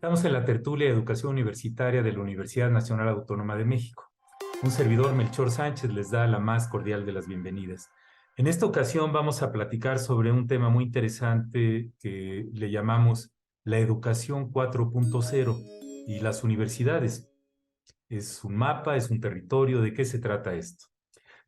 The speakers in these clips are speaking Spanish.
Estamos en la tertulia de educación universitaria de la Universidad Nacional Autónoma de México. Un servidor, Melchor Sánchez, les da la más cordial de las bienvenidas. En esta ocasión vamos a platicar sobre un tema muy interesante que le llamamos la educación 4.0 y las universidades. Es un mapa, es un territorio. ¿De qué se trata esto?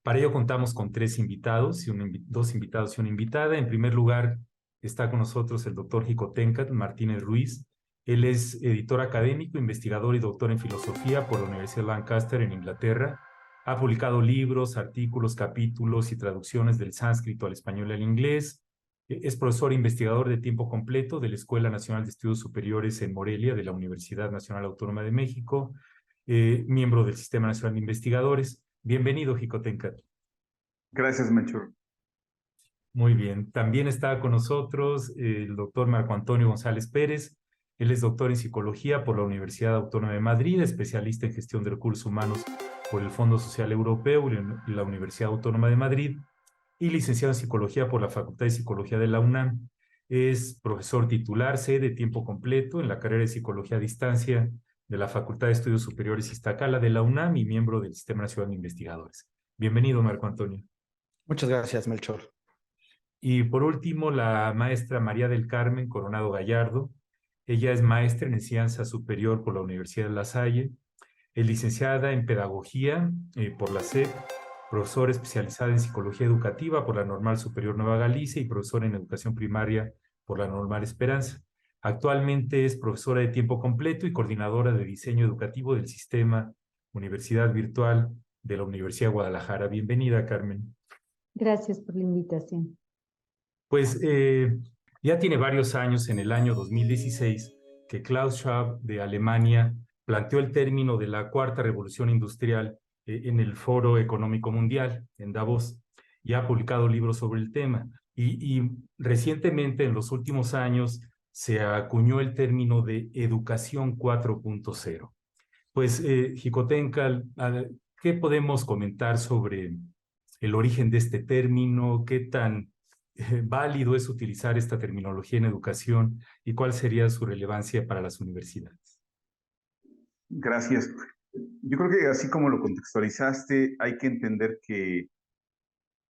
Para ello contamos con tres invitados, dos invitados y una invitada. En primer lugar, está con nosotros el doctor Jicotencat Martínez Ruiz. Él es editor académico, investigador y doctor en filosofía por la Universidad de Lancaster en Inglaterra. Ha publicado libros, artículos, capítulos y traducciones del sánscrito al español y al inglés. Es profesor e investigador de tiempo completo de la Escuela Nacional de Estudios Superiores en Morelia de la Universidad Nacional Autónoma de México, miembro del Sistema Nacional de Investigadores. Bienvenido, Jicotencat. Gracias, Melchor. Muy bien. También está con nosotros el doctor Marco Antonio González Pérez. Él es doctor en psicología por la Universidad Autónoma de Madrid, especialista en gestión de recursos humanos por el Fondo Social Europeo y la Universidad Autónoma de Madrid, y licenciado en psicología por la Facultad de Psicología de la UNAM. Es profesor titular C de tiempo completo en la carrera de psicología a distancia de la Facultad de Estudios Superiores Iztacala de la UNAM y miembro del Sistema Nacional de Investigadores. Bienvenido, Marco Antonio. Muchas gracias, Melchor. Y por último, la maestra María del Carmen Coronado Gallardo. Ella es maestra en enseñanza superior por la Universidad de La Salle, es licenciada en pedagogía por la SEP, profesora especializada en psicología educativa por la Normal Superior Nueva Galicia y profesora en educación primaria por la Normal Esperanza. Actualmente es profesora de tiempo completo y coordinadora de diseño educativo del sistema Universidad Virtual de la Universidad de Guadalajara. Bienvenida, Carmen. Gracias por la invitación. Pues ya tiene varios años, en el año 2016, que Klaus Schwab de Alemania planteó el término de la cuarta revolución industrial en el Foro Económico Mundial, en Davos, y ha publicado libros sobre el tema. Y recientemente, en los últimos años, se acuñó el término de educación 4.0. Pues, Jicotencal, ¿qué podemos comentar sobre el origen de este término? ¿Qué tan válido es utilizar esta terminología en educación y cuál sería su relevancia para las universidades? Gracias. Yo creo que así como lo contextualizaste, hay que entender que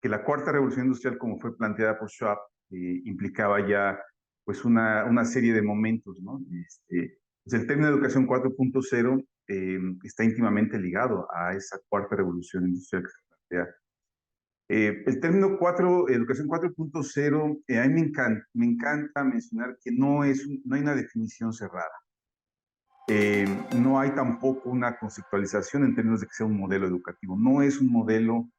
la cuarta revolución industrial, como fue planteada por Schwab, implicaba ya pues una serie de momentos, ¿no? Pues el término de educación 4.0 está íntimamente ligado a esa cuarta revolución industrial que se plantea. El término educación 4.0, a mí me encanta mencionar que no hay una definición cerrada. No hay tampoco una conceptualización en términos de que sea un modelo educativo. No es un modelo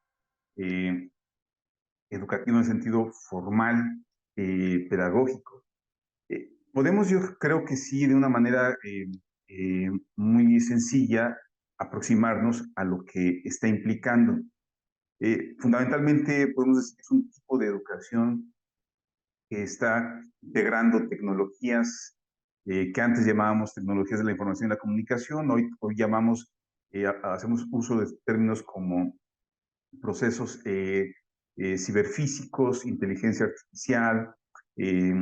educativo en el sentido formal, pedagógico. Podemos, yo creo que sí, de una manera muy sencilla, aproximarnos a lo que está implicando. Fundamentalmente, podemos decir que es un tipo de educación que está integrando tecnologías que antes llamábamos tecnologías de la información y la comunicación, hoy llamamos, hacemos uso de términos como procesos ciberfísicos, inteligencia artificial, eh,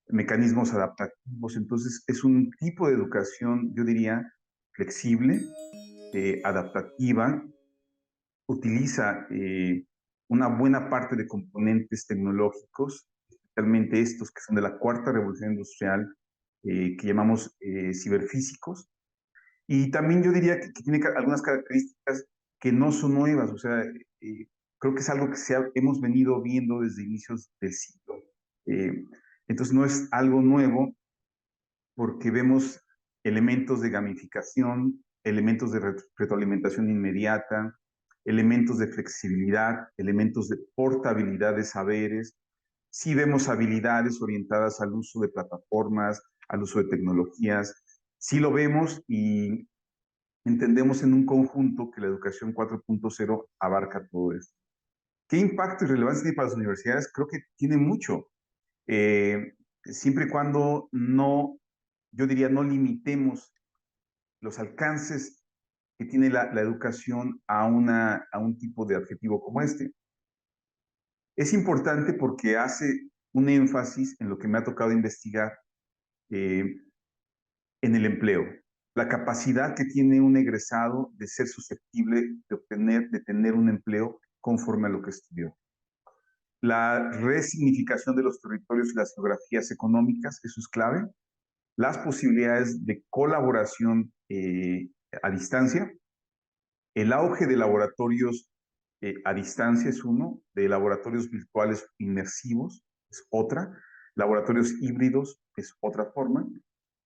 mecanismos adaptativos. Entonces, es un tipo de educación, yo diría, flexible, adaptativa, utiliza una buena parte de componentes tecnológicos, especialmente estos que son de la cuarta revolución industrial, que llamamos ciberfísicos. Y también yo diría que tiene algunas características que no son nuevas, o sea, creo que es algo que hemos venido viendo desde inicios del siglo. Eh, entonces no es algo nuevo porque vemos elementos de gamificación, elementos de retroalimentación inmediata, elementos de flexibilidad, elementos de portabilidad de saberes. Sí vemos habilidades orientadas al uso de plataformas, al uso de tecnologías. Sí lo vemos y entendemos en un conjunto que la educación 4.0 abarca todo esto. ¿Qué impacto y relevancia tiene para las universidades? Creo que tiene mucho. Siempre y cuando no, yo diría, no limitemos los alcances que tiene la educación a un tipo de adjetivo como este. Es importante porque hace un énfasis en lo que me ha tocado investigar, eh, en el empleo, la capacidad que tiene un egresado de ser susceptible de tener un empleo conforme a lo que estudió. La resignificación de los territorios y las geografías económicas, eso es clave. Las posibilidades de colaboración a distancia. El auge de laboratorios a distancia es uno, de laboratorios virtuales inmersivos es otra, laboratorios híbridos es otra forma.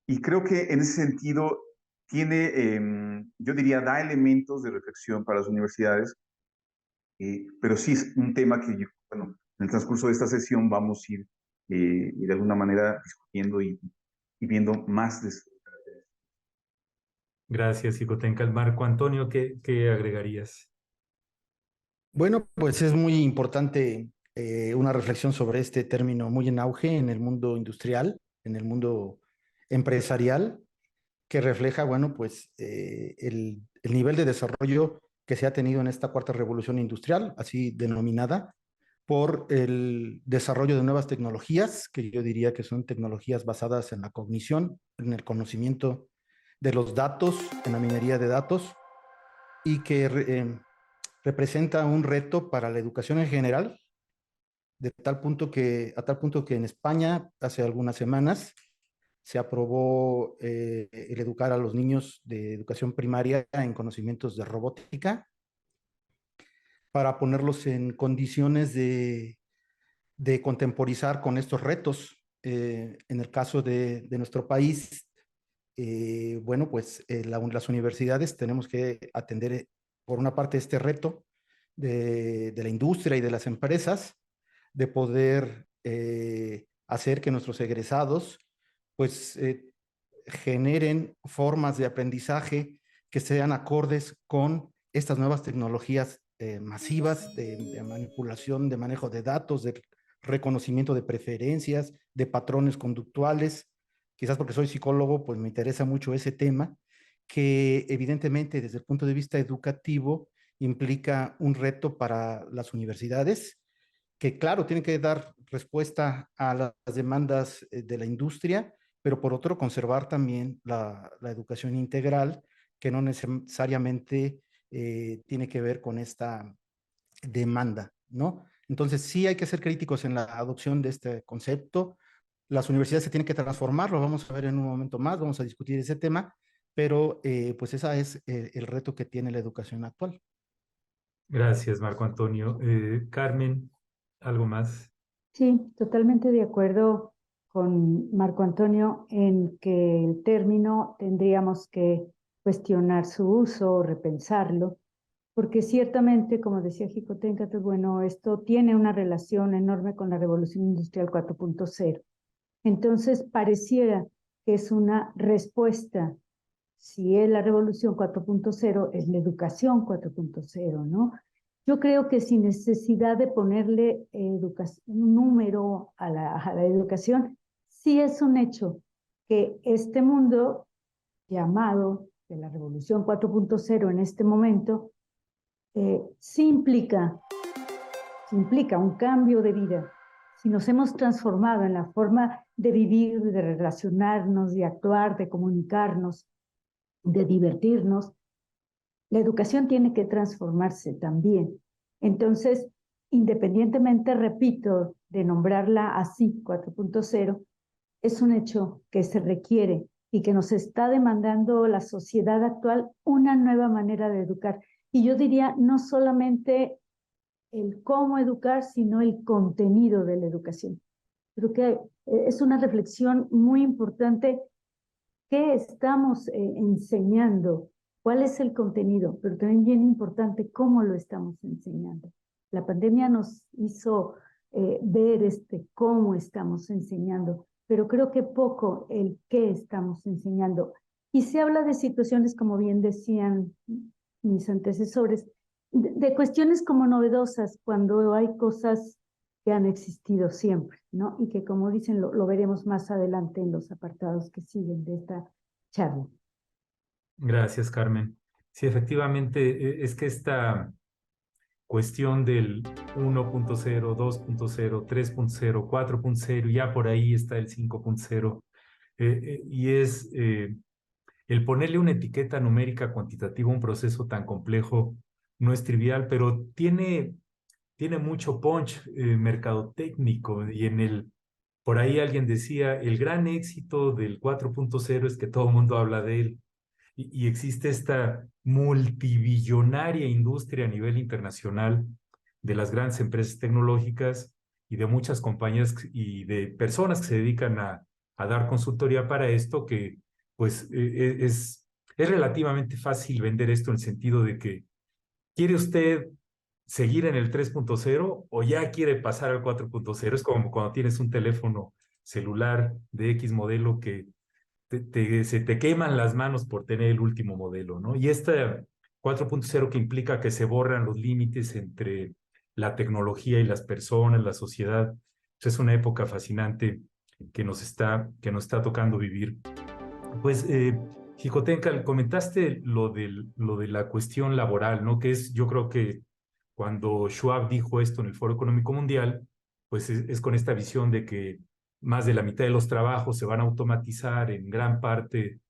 Y creo que en ese sentido tiene, yo diría, da elementos de reflexión para las universidades, pero sí es un tema que yo, bueno, en el transcurso de esta sesión vamos a ir de alguna manera discutiendo y viendo más de eso. Gracias, Xicotenca. Marco Antonio, ¿qué agregarías? Bueno, pues es muy importante una reflexión sobre este término muy en auge en el mundo industrial, en el mundo empresarial, que refleja, bueno, pues el nivel de desarrollo que se ha tenido en esta cuarta revolución industrial, así denominada, por el desarrollo de nuevas tecnologías, que yo diría que son tecnologías basadas en la cognición, en el conocimiento de los datos, en la minería de datos, y que representa un reto para la educación en general, a tal punto que en España, hace algunas semanas, se aprobó el educar a los niños de educación primaria en conocimientos de robótica para ponerlos en condiciones de contemporizar con estos retos. En el caso de nuestro país, bueno, pues las universidades tenemos que atender, por una parte, este reto de la industria y de las empresas, de poder hacer que nuestros egresados, pues, generen formas de aprendizaje que sean acordes con estas nuevas tecnologías masivas de manipulación, de manejo de datos, de reconocimiento de preferencias, de patrones conductuales. Quizás porque soy psicólogo, pues me interesa mucho ese tema, que evidentemente desde el punto de vista educativo implica un reto para las universidades, que claro, tienen que dar respuesta a las demandas de la industria, pero por otro conservar también la educación integral, que no necesariamente tiene que ver con esta demanda, ¿no? Entonces sí hay que ser críticos en la adopción de este concepto. Las universidades se tienen que transformar, lo vamos a ver en un momento más, vamos a discutir ese tema, pero pues ese es el reto que tiene la educación actual. Gracias, Marco Antonio. Carmen, ¿algo más? Sí, totalmente de acuerdo con Marco Antonio en que el término tendríamos que cuestionar su uso, repensarlo, porque ciertamente, como decía Xicoténcatl, bueno, esto tiene una relación enorme con la Revolución Industrial 4.0. Entonces, pareciera que es una respuesta. Si es la Revolución 4.0, es la educación 4.0, ¿no? Yo creo que sin necesidad de ponerle un número a la educación, sí es un hecho que este mundo llamado de la Revolución 4.0 en este momento, sí implica un cambio de vida. Si nos hemos transformado en la forma de vivir, de relacionarnos, de actuar, de comunicarnos, de divertirnos, la educación tiene que transformarse también. Entonces, independientemente, repito, de nombrarla así, 4.0, es un hecho que se requiere y que nos está demandando la sociedad actual una nueva manera de educar. Y yo diría, no solamente el cómo educar, sino el contenido de la educación. Creo que es una reflexión muy importante. ¿Qué estamos enseñando? ¿Cuál es el contenido? Pero también bien importante, ¿cómo lo estamos enseñando? La pandemia nos hizo ver cómo estamos enseñando, pero creo que poco el qué estamos enseñando. Y se habla de situaciones, como bien decían mis antecesores, de cuestiones como novedosas, cuando hay cosas que han existido siempre, ¿no? Y que, como dicen, lo veremos más adelante en los apartados que siguen de esta charla. Gracias, Carmen. Sí, efectivamente, es que esta cuestión del 1.0, 2.0, 3.0, 4.0, ya por ahí está el 5.0, y es el ponerle una etiqueta numérica cuantitativa a un proceso tan complejo no es trivial, pero tiene mucho punch mercadotécnico y por ahí alguien decía, el gran éxito del 4.0 es que todo el mundo habla de él y existe esta multibillonaria industria a nivel internacional de las grandes empresas tecnológicas y de muchas compañías y de personas que se dedican a dar consultoría para esto, que pues es relativamente fácil vender esto en el sentido de que ¿quiere usted seguir en el 3.0 o ya quiere pasar al 4.0? Es como cuando tienes un teléfono celular de X modelo que se te queman las manos por tener el último modelo, ¿no? Y este 4.0 que implica que se borran los límites entre la tecnología y las personas, la sociedad, pues es una época fascinante que nos está tocando vivir. Pues, Jicotenca, comentaste lo de la cuestión laboral, ¿no? Que es, yo creo que cuando Schwab dijo esto en el Foro Económico Mundial, pues es con esta visión de que más de la mitad de los trabajos se van a automatizar en gran parte.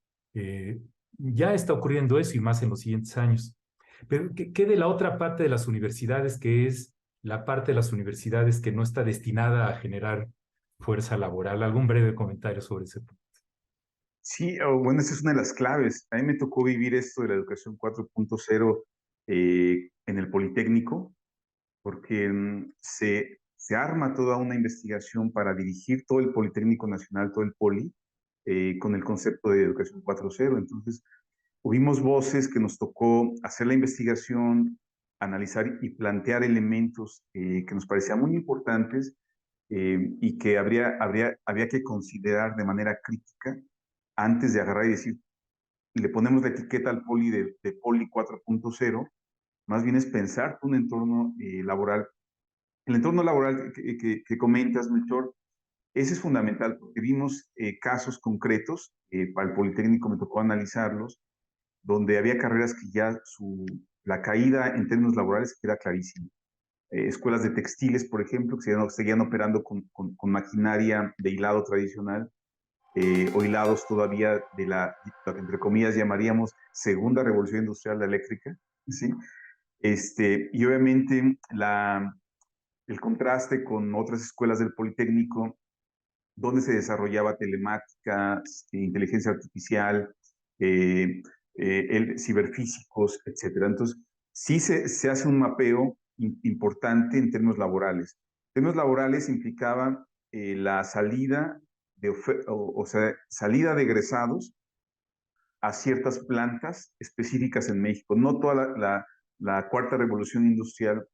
Ya está ocurriendo eso y más en los siguientes años. Pero, ¿qué de la otra parte de las universidades, que es la parte de las universidades que no está destinada a generar fuerza laboral? ¿Algún breve comentario sobre ese punto? Sí, bueno, esa es una de las claves. A mí me tocó vivir esto de la educación 4.0 en el Politécnico, porque se arma toda una investigación para dirigir todo el Politécnico Nacional, todo el Poli, con el concepto de educación 4.0. Entonces, hubimos voces que nos tocó hacer la investigación, analizar y plantear elementos que nos parecían muy importantes y que había que considerar de manera crítica antes de agarrar y decir, le ponemos la etiqueta al Poli de Poli 4.0, más bien es pensar un entorno laboral. El entorno laboral que comentas, Melchor, ese es fundamental porque vimos casos concretos, para el Politécnico me tocó analizarlos, donde había carreras que ya la caída en términos laborales era clarísima. Escuelas de textiles, por ejemplo, que seguían operando con maquinaria de hilado tradicional, o hilados todavía de lo que entre comillas llamaríamos segunda revolución industrial eléctrica, ¿sí? Y obviamente el contraste con otras escuelas del Politécnico, donde se desarrollaba telemática, inteligencia artificial, ciberfísicos, etcétera. Entonces, sí se hace un mapeo importante en términos laborales. En términos laborales implicaba la salida o sea, salida de egresados a ciertas plantas específicas en México. No toda la cuarta revolución industrial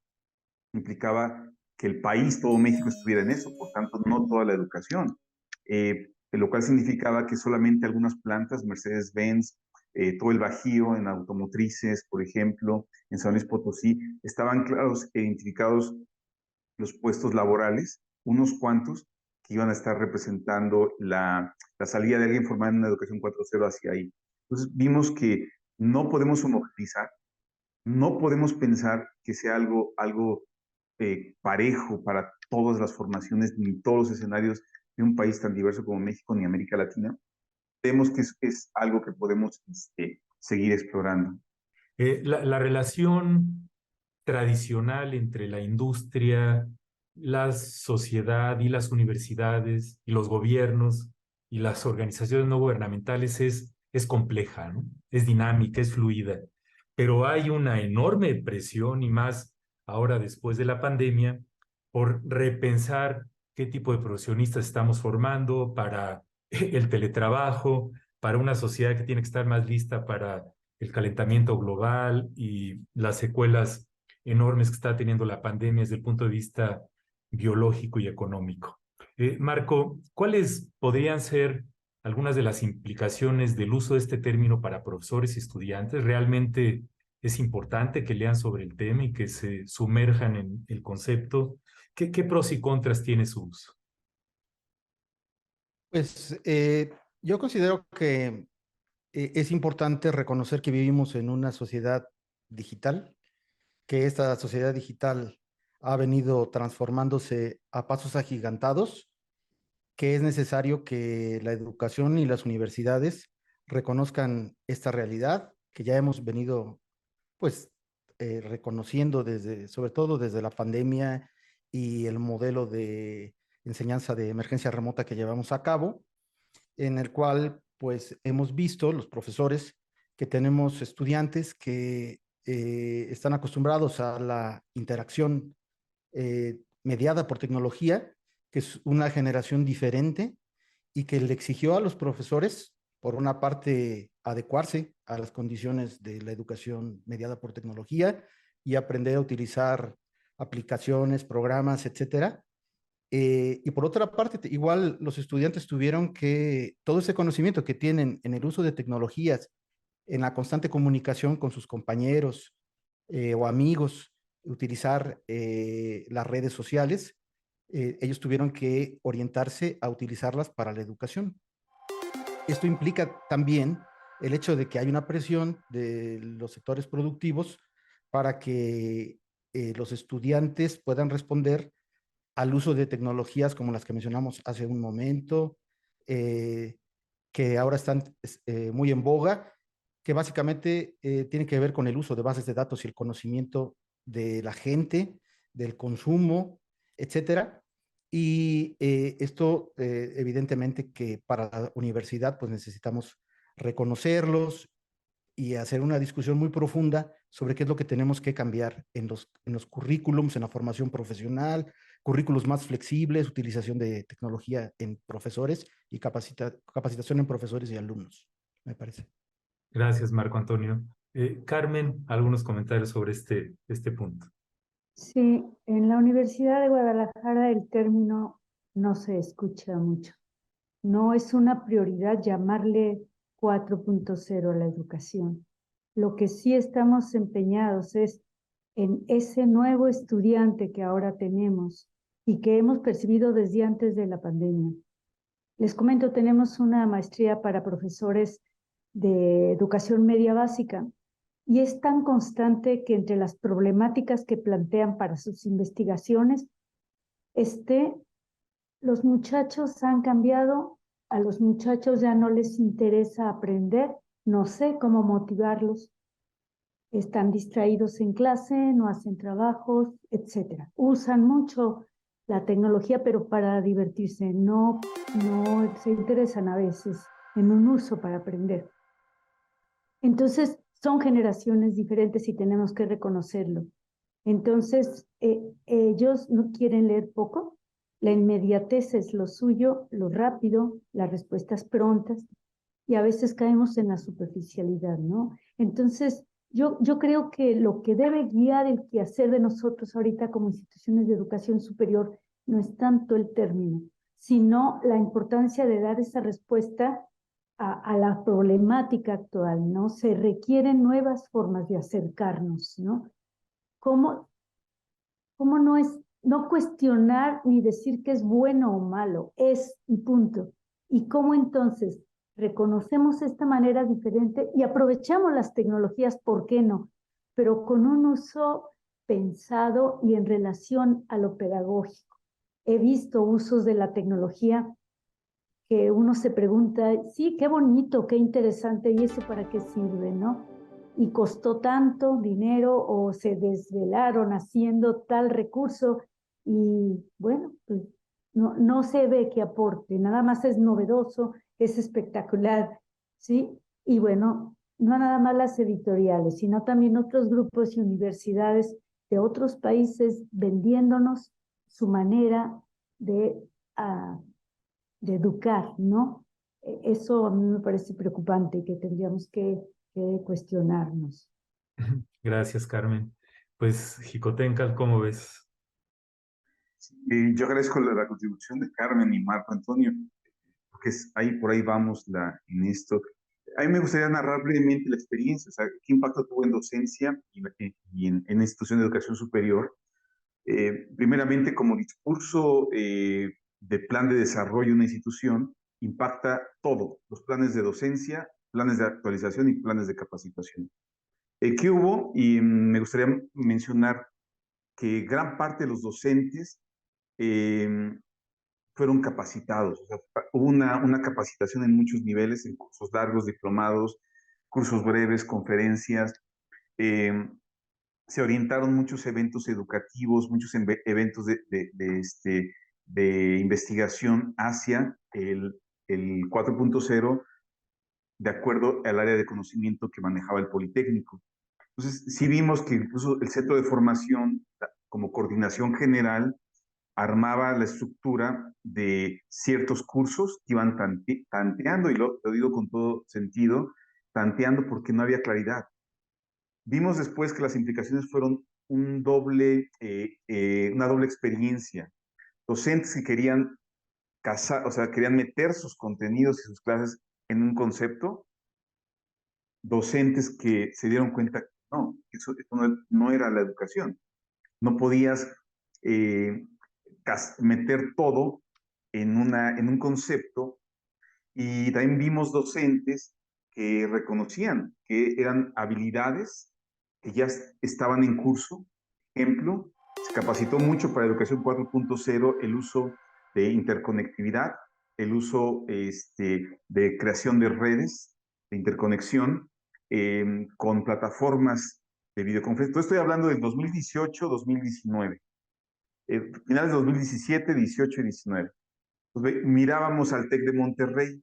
implicaba que el país, todo México, estuviera en eso, por tanto, no toda la educación, lo cual significaba que solamente algunas plantas, Mercedes-Benz, todo el Bajío, en automotrices, por ejemplo, en San Luis Potosí, estaban claros e identificados los puestos laborales, unos cuantos, que iban a estar representando la salida de alguien formado en una educación 4.0 hacia ahí. Entonces vimos que no podemos homogenizar, no podemos pensar que sea algo parejo para todas las formaciones ni todos los escenarios de un país tan diverso como México ni América Latina. Vemos que es algo que podemos seguir explorando. La relación tradicional entre la industria, la sociedad y las universidades y los gobiernos y las organizaciones no gubernamentales es compleja, ¿no? Es dinámica, es fluida, pero hay una enorme presión y más ahora después de la pandemia por repensar qué tipo de profesionistas estamos formando para el teletrabajo, para una sociedad que tiene que estar más lista para el calentamiento global y las secuelas enormes que está teniendo la pandemia desde el punto de vista biológico y económico. Marco, ¿cuáles podrían ser algunas de las implicaciones del uso de este término para profesores y estudiantes? ¿Realmente es importante que lean sobre el tema y que se sumerjan en el concepto? ¿Qué pros y contras tiene su uso? Pues yo considero que es importante reconocer que vivimos en una sociedad digital, que esta sociedad digital ha venido transformándose a pasos agigantados, que es necesario que la educación y las universidades reconozcan esta realidad que ya hemos venido, pues, reconociendo sobre todo desde la pandemia y el modelo de enseñanza de emergencia remota que llevamos a cabo, en el cual, pues, hemos visto los profesores que tenemos estudiantes que están acostumbrados a la interacción mediada por tecnología, que es una generación diferente y que le exigió a los profesores, por una parte, adecuarse a las condiciones de la educación mediada por tecnología y aprender a utilizar aplicaciones, programas, etcétera. Y por otra parte, igual los estudiantes tuvieron que, todo ese conocimiento que tienen en el uso de tecnologías, en la constante comunicación con sus compañeros o amigos, utilizar las redes sociales, ellos tuvieron que orientarse a utilizarlas para la educación. Esto implica también el hecho de que hay una presión de los sectores productivos para que los estudiantes puedan responder al uso de tecnologías como las que mencionamos hace un momento, eh, que ahora están muy en boga, que básicamente tiene que ver con el uso de bases de datos y el conocimiento de la gente, del consumo, etcétera. Y esto, evidentemente, que para la universidad, pues necesitamos reconocerlos y hacer una discusión muy profunda sobre qué es lo que tenemos que cambiar en los currículums, en la formación profesional, currículos más flexibles, utilización de tecnología en profesores y capacitación en profesores y alumnos, me parece. Gracias, Marco Antonio. Carmen, algunos comentarios sobre este punto. Sí, en la Universidad de Guadalajara el término no se escucha mucho. No es una prioridad llamarle 4.0 a la educación. Lo que sí estamos empeñados es en ese nuevo estudiante que ahora tenemos y que hemos percibido desde antes de la pandemia. Les comento, tenemos una maestría para profesores de educación media básica y es tan constante que entre las problemáticas que plantean para sus investigaciones, los muchachos han cambiado, a los muchachos ya no les interesa aprender, no sé cómo motivarlos, están distraídos en clase, no hacen trabajos, etc. Usan mucho la tecnología, pero para divertirse, no se interesan a veces en un uso para aprender. Entonces, son generaciones diferentes y tenemos que reconocerlo. Entonces, ellos no quieren leer poco, la inmediatez es lo suyo, lo rápido, las respuestas prontas, y a veces caemos en la superficialidad, ¿no? Entonces, yo creo que lo que debe guiar el quehacer de nosotros ahorita como instituciones de educación superior no es tanto el término, sino la importancia de dar esa respuesta a la problemática actual, ¿no? Se requieren nuevas formas de acercarnos, ¿no? ¿Cómo no cuestionar ni decir que es bueno o malo, es y punto? ¿Y cómo entonces reconocemos esta manera diferente y aprovechamos las tecnologías, por qué no? Pero con un uso pensado y en relación a lo pedagógico. He visto usos de la tecnología que uno se pregunta, sí, qué bonito, qué interesante, ¿y eso para qué sirve, no? Y costó tanto dinero o se desvelaron haciendo tal recurso y bueno, pues no se ve que aporte, nada más es novedoso, es espectacular, ¿sí? Y bueno, no nada más las editoriales, sino también otros grupos y universidades de otros países vendiéndonos su manera de de educar, ¿no? Eso a mí me parece preocupante y que tendríamos que cuestionarnos. Gracias, Carmen. Pues, Jicotencal, ¿cómo ves? Yo agradezco la contribución de Carmen y Marco Antonio, porque ahí por ahí vamos en esto. A mí me gustaría narrar brevemente la experiencia, o sea, qué impacto tuvo en docencia y en institución de educación superior. Primeramente, como discurso de plan de desarrollo de una institución, impacta todo, los planes de docencia, planes de actualización y planes de capacitación. ¿Qué hubo? Y me gustaría mencionar que gran parte de los docentes fueron capacitados. O sea, hubo una capacitación en muchos niveles, en cursos largos, diplomados, cursos breves, conferencias. Eh, Se orientaron muchos eventos educativos, muchos eventos de investigación hacia el 4.0 de acuerdo al área de conocimiento que manejaba el Politécnico. Entonces, sí vimos que incluso el centro de formación, como coordinación general, armaba la estructura de ciertos cursos que iban tanteando, y lo digo con todo sentido, tanteando porque no había claridad. Vimos después que las implicaciones fueron una doble experiencia. Docentes que querían casar, o sea, querían meter sus contenidos y sus clases en un concepto, docentes que se dieron cuenta que no, eso no era la educación. No podías eh, meter todo en un concepto, y también vimos docentes que reconocían que eran habilidades que ya estaban en curso. Ejemplo, se capacitó mucho para Educación 4.0 el uso de interconectividad, el uso de creación de redes de interconexión con plataformas de videoconferencia. Estoy hablando del 2018-2019, finales de 2017, 18 y 19. Pues mirábamos al TEC de Monterrey,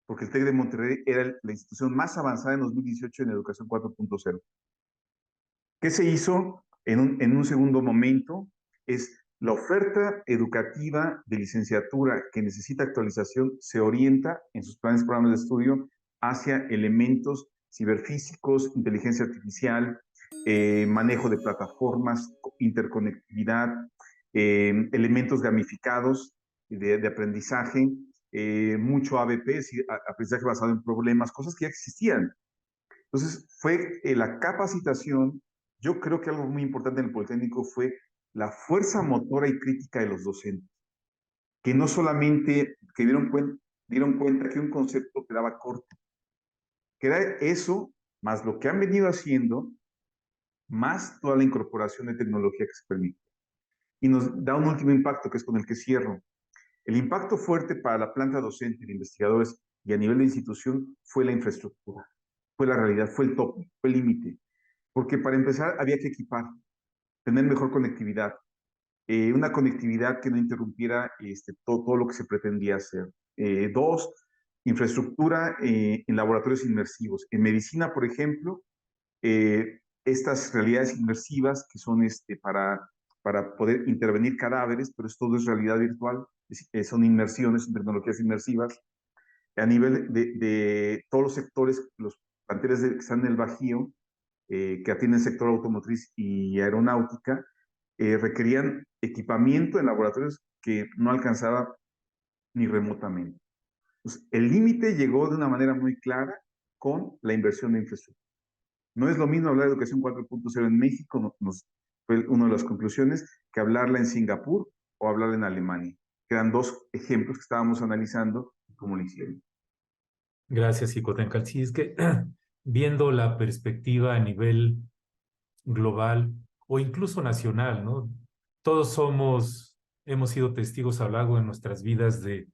porque el TEC de Monterrey era la institución más avanzada en 2018 en Educación 4.0. ¿Qué se hizo en un segundo momento? Es la oferta educativa de licenciatura que necesita actualización se orienta en sus planes y programas de estudio hacia elementos ciberfísicos, inteligencia artificial, manejo de plataformas, interconectividad, elementos gamificados de aprendizaje, mucho ABP, aprendizaje basado en problemas, cosas que ya existían. Entonces, fue la capacitación. Yo creo que algo muy importante en el Politécnico fue la fuerza motora y crítica de los docentes, que no solamente que dieron cuenta que un concepto quedaba corto, que era eso, más lo que han venido haciendo, más toda la incorporación de tecnología que se permite. Y nos da un último impacto, que es con el que cierro. El impacto fuerte para la planta docente de investigadores y a nivel de institución fue la infraestructura, fue la realidad, fue el tope, fue el límite. Porque para empezar había que equipar, tener mejor conectividad, una conectividad que no interrumpiera todo lo que se pretendía hacer. Dos, infraestructura en laboratorios inmersivos. En medicina, por ejemplo, estas realidades inmersivas que son para poder intervenir cadáveres, pero esto todo es realidad virtual, son inmersiones, son tecnologías inmersivas. A nivel de todos los sectores, los planteles que están en el Bajío, que atienden el sector automotriz y aeronáutica, requerían equipamiento en laboratorios que no alcanzaba ni remotamente. Entonces, el límite llegó de una manera muy clara con la inversión de infraestructura. No es lo mismo hablar de educación 4.0 en México, fue una de las conclusiones, que hablarla en Singapur o hablarla en Alemania. Quedan dos ejemplos que estábamos analizando cómo lo hicieron. Gracias, Xicoténcatl. Sí, es que viendo la perspectiva a nivel global o incluso nacional, ¿no? Todos hemos sido testigos a lo largo de nuestras vidas de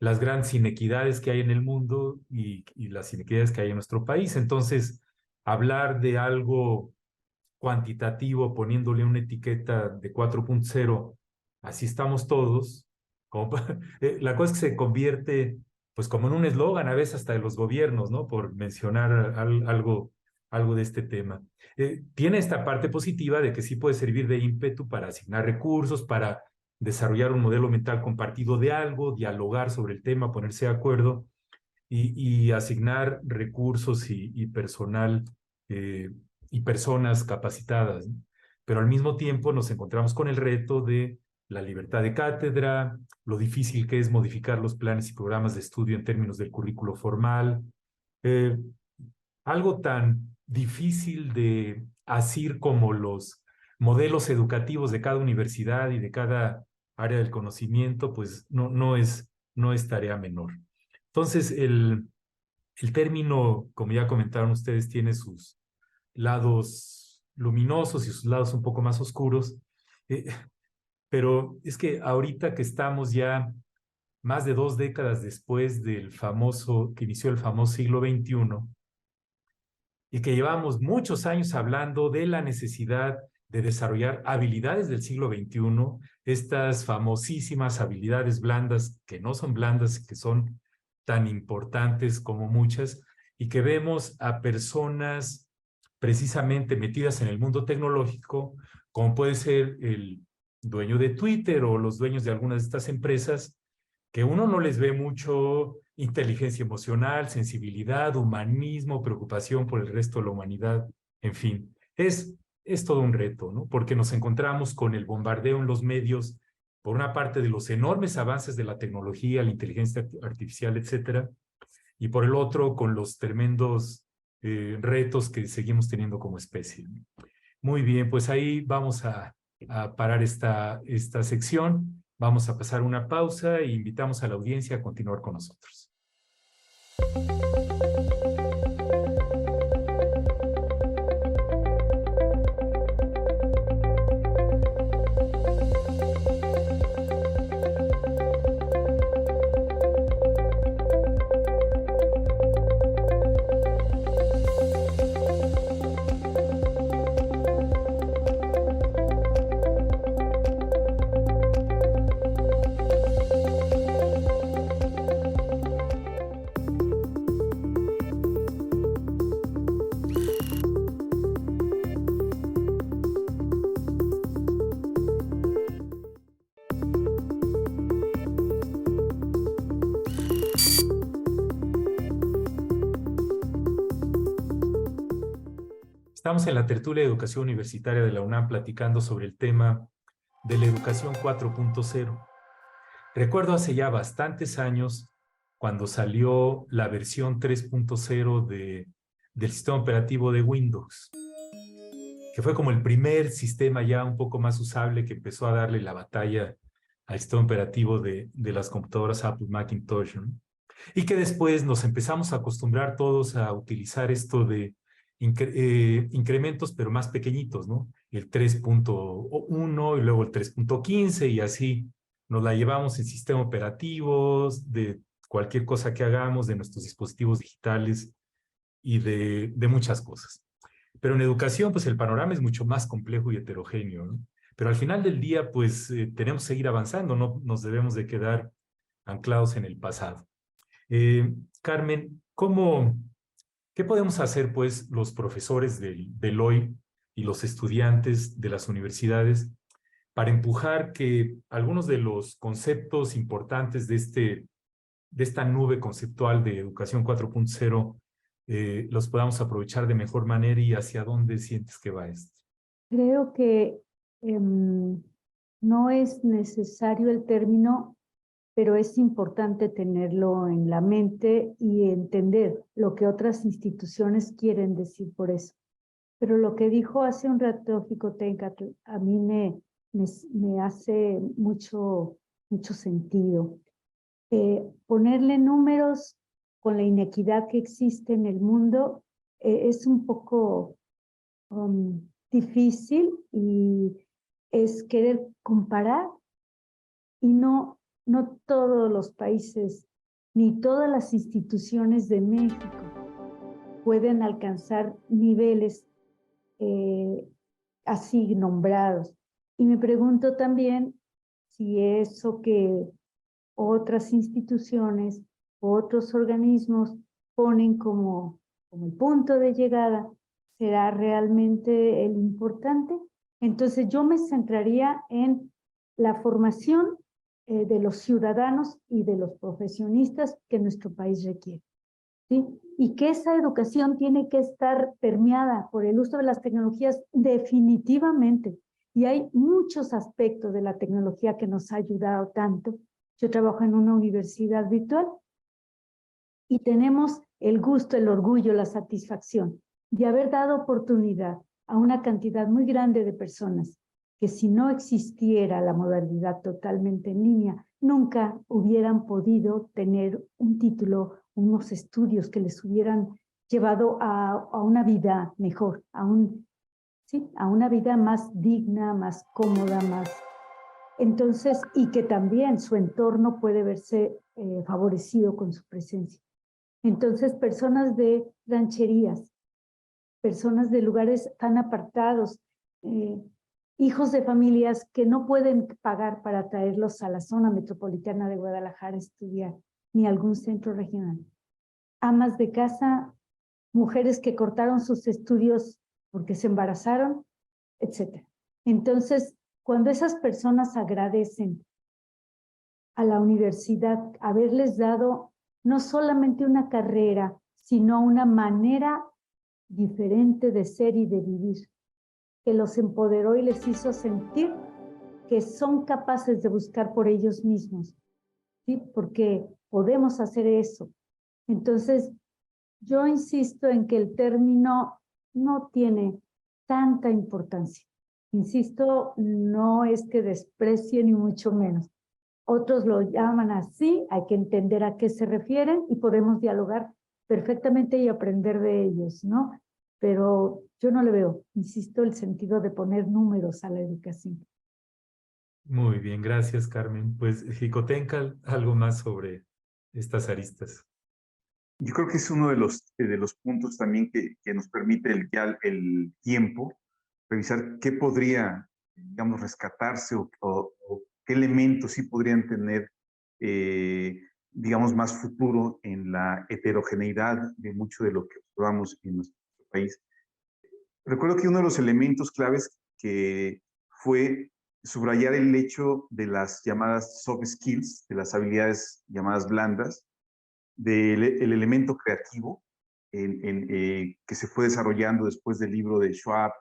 las grandes inequidades que hay en el mundo y las inequidades que hay en nuestro país. Entonces, hablar de algo cuantitativo, poniéndole una etiqueta de 4.0, así estamos todos, la cosa es que se convierte pues como en un eslogan a veces hasta de los gobiernos, ¿no? Por mencionar algo de este tema. Tiene esta parte positiva de que sí puede servir de ímpetu para asignar recursos, para desarrollar un modelo mental compartido de algo, dialogar sobre el tema, ponerse de acuerdo y asignar recursos y personal eh, y personas capacitadas, ¿no? Pero al mismo tiempo nos encontramos con el reto de la libertad de cátedra, lo difícil que es modificar los planes y programas de estudio en términos del currículo formal, eh, algo tan difícil de asir como los modelos educativos de cada universidad y de cada área del conocimiento, pues no es tarea menor. Entonces, el término, como ya comentaron ustedes, tiene sus lados luminosos y sus lados un poco más oscuros, eh, pero es que ahorita que estamos ya más de 2 décadas después del famoso, que inició el famoso siglo XXI, y que llevamos muchos años hablando de la necesidad de desarrollar habilidades del siglo XXI, estas famosísimas habilidades blandas, que no son blandas, que son tan importantes como muchas, y que vemos a personas precisamente metidas en el mundo tecnológico, como puede ser el dueño de Twitter o los dueños de algunas de estas empresas, que uno no les ve mucho inteligencia emocional, sensibilidad, humanismo, preocupación por el resto de la humanidad, en fin, es todo un reto, ¿no? Porque nos encontramos con el bombardeo en los medios, por una parte de los enormes avances de la tecnología, la inteligencia artificial, etcétera, y por el otro con los tremendos retos que seguimos teniendo como especie. Muy bien, pues ahí vamos a parar esta sección. Vamos a pasar una pausa e invitamos a la audiencia a continuar con nosotros. Estamos en la tertulia de educación universitaria de la UNAM platicando sobre el tema de la educación 4.0. Recuerdo hace ya bastantes años cuando salió la versión 3.0 del sistema operativo de Windows, que fue como el primer sistema ya un poco más usable que empezó a darle la batalla al sistema operativo de las computadoras Apple Macintosh, ¿no? Y que después nos empezamos a acostumbrar todos a utilizar esto de incrementos, pero más pequeñitos, ¿no? El 3.1 y luego el 3.15 y así nos la llevamos en sistemas operativos, de cualquier cosa que hagamos, de nuestros dispositivos digitales y de muchas cosas. Pero en educación, pues el panorama es mucho más complejo y heterogéneo, ¿no? Pero al final del día, pues tenemos que seguir avanzando, no nos debemos de quedar anclados en el pasado. Carmen, ¿qué podemos hacer, pues, los profesores del hoy y los estudiantes de las universidades para empujar que algunos de los conceptos importantes de esta nube conceptual de educación 4.0 los podamos aprovechar de mejor manera y hacia dónde sientes que va esto? Creo que no es necesario el término, pero es importante tenerlo en la mente y entender lo que otras instituciones quieren decir por eso. Pero lo que dijo hace un rato Xicoténcatl a mí me hace mucho sentido. Ponerle números con la inequidad que existe en el mundo es un poco difícil y es querer comparar y no todos los países ni todas las instituciones de México pueden alcanzar niveles así nombrados. Y me pregunto también si eso que otras instituciones, otros organismos ponen como el punto de llegada, ¿será realmente el importante? Entonces yo me centraría en la formación de los ciudadanos y de los profesionistas que nuestro país requiere, ¿sí? Y que esa educación tiene que estar permeada por el uso de las tecnologías definitivamente. Y hay muchos aspectos de la tecnología que nos ha ayudado tanto. Yo trabajo en una universidad virtual y tenemos el gusto, el orgullo, la satisfacción de haber dado oportunidad a una cantidad muy grande de personas que si no existiera la modalidad totalmente en línea, nunca hubieran podido tener un título, unos estudios que les hubieran llevado a una vida mejor, a una vida más digna, más cómoda, Entonces, y que también su entorno puede verse favorecido con su presencia. Entonces, personas de rancherías, personas de lugares tan apartados, hijos de familias que no pueden pagar para traerlos a la zona metropolitana de Guadalajara a estudiar, ni a algún centro regional. Amas de casa, mujeres que cortaron sus estudios porque se embarazaron, etc. Entonces, cuando esas personas agradecen a la universidad haberles dado no solamente una carrera, sino una manera diferente de ser y de vivir, que los empoderó y les hizo sentir que son capaces de buscar por ellos mismos, ¿sí? Porque podemos hacer eso. Entonces, yo insisto en que el término no tiene tanta importancia. Insisto, no es que desprecie ni mucho menos. Otros lo llaman así, hay que entender a qué se refieren y podemos dialogar perfectamente y aprender de ellos, ¿no? Pero yo no le veo, insisto, el sentido de poner números a la educación. Muy bien, gracias, Carmen. Pues, Jicotencal, algo más sobre estas aristas. Yo creo que es uno de los puntos también que nos permite el tiempo, revisar qué podría, digamos, rescatarse o qué elementos sí podrían tener, digamos, más futuro en la heterogeneidad de mucho de lo que observamos en nuestro país. Recuerdo que uno de los elementos claves que fue subrayar el hecho de las llamadas soft skills, de las habilidades llamadas blandas, del el elemento creativo que se fue desarrollando después del libro de Schwab,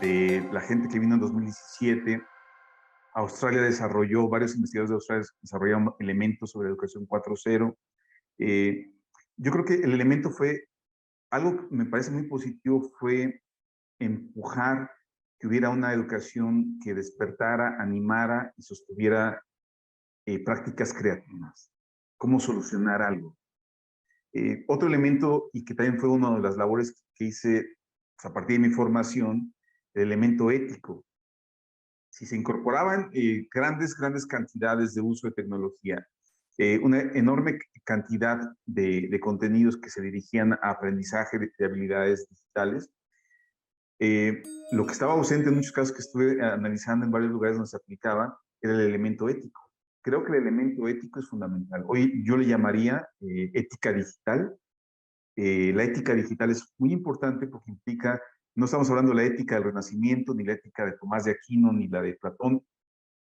de la gente que vino en 2017. Australia desarrolló, varios investigadores de Australia desarrollaron elementos sobre educación 4.0. Yo creo que el elemento fue, algo que me parece muy positivo, fue empujar que hubiera una educación que despertara, animara y sostuviera prácticas creativas. Cómo solucionar algo. Otro elemento, y que también fue una de las labores que hice a partir de mi formación, el elemento ético. Si se incorporaban grandes cantidades de uso de tecnología, una enorme cantidad de contenidos que se dirigían a aprendizaje de habilidades digitales, lo que estaba ausente en muchos casos que estuve analizando en varios lugares donde se aplicaba era el elemento ético. Creo que el elemento ético es fundamental. Hoy yo le llamaría ética digital. La ética digital es muy importante porque implica, no estamos hablando de la ética del Renacimiento, ni la ética de Tomás de Aquino, ni la de Platón,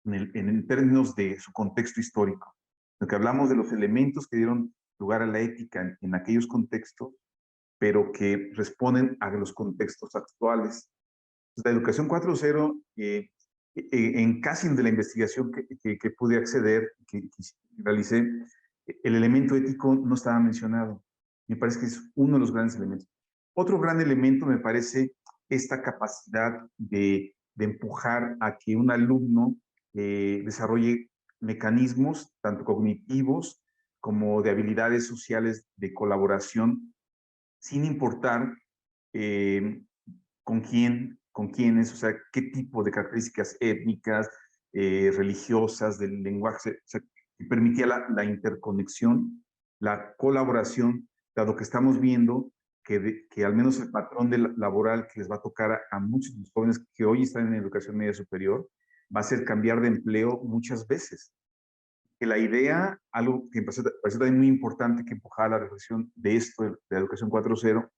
en términos de su contexto histórico. Lo que hablamos de los elementos que dieron lugar a la ética en aquellos contextos, pero que responden a los contextos actuales. La educación 4.0, en casi de la investigación que pude acceder, que realicé, el elemento ético no estaba mencionado. Me parece que es uno de los grandes elementos. Otro gran elemento me parece esta capacidad de empujar a que un alumno desarrolle mecanismos, tanto cognitivos como de habilidades sociales de colaboración, sin importar con quiénes, o sea, qué tipo de características étnicas, religiosas, del lenguaje, o sea, que permitía la interconexión, la colaboración, dado que estamos viendo que al menos el patrón laboral que les va a tocar a muchos de los jóvenes que hoy están en educación media superior, va a ser cambiar de empleo muchas veces. Que la idea, algo que me pareció también muy importante que empujaba la reflexión de esto, de la educación 4.0,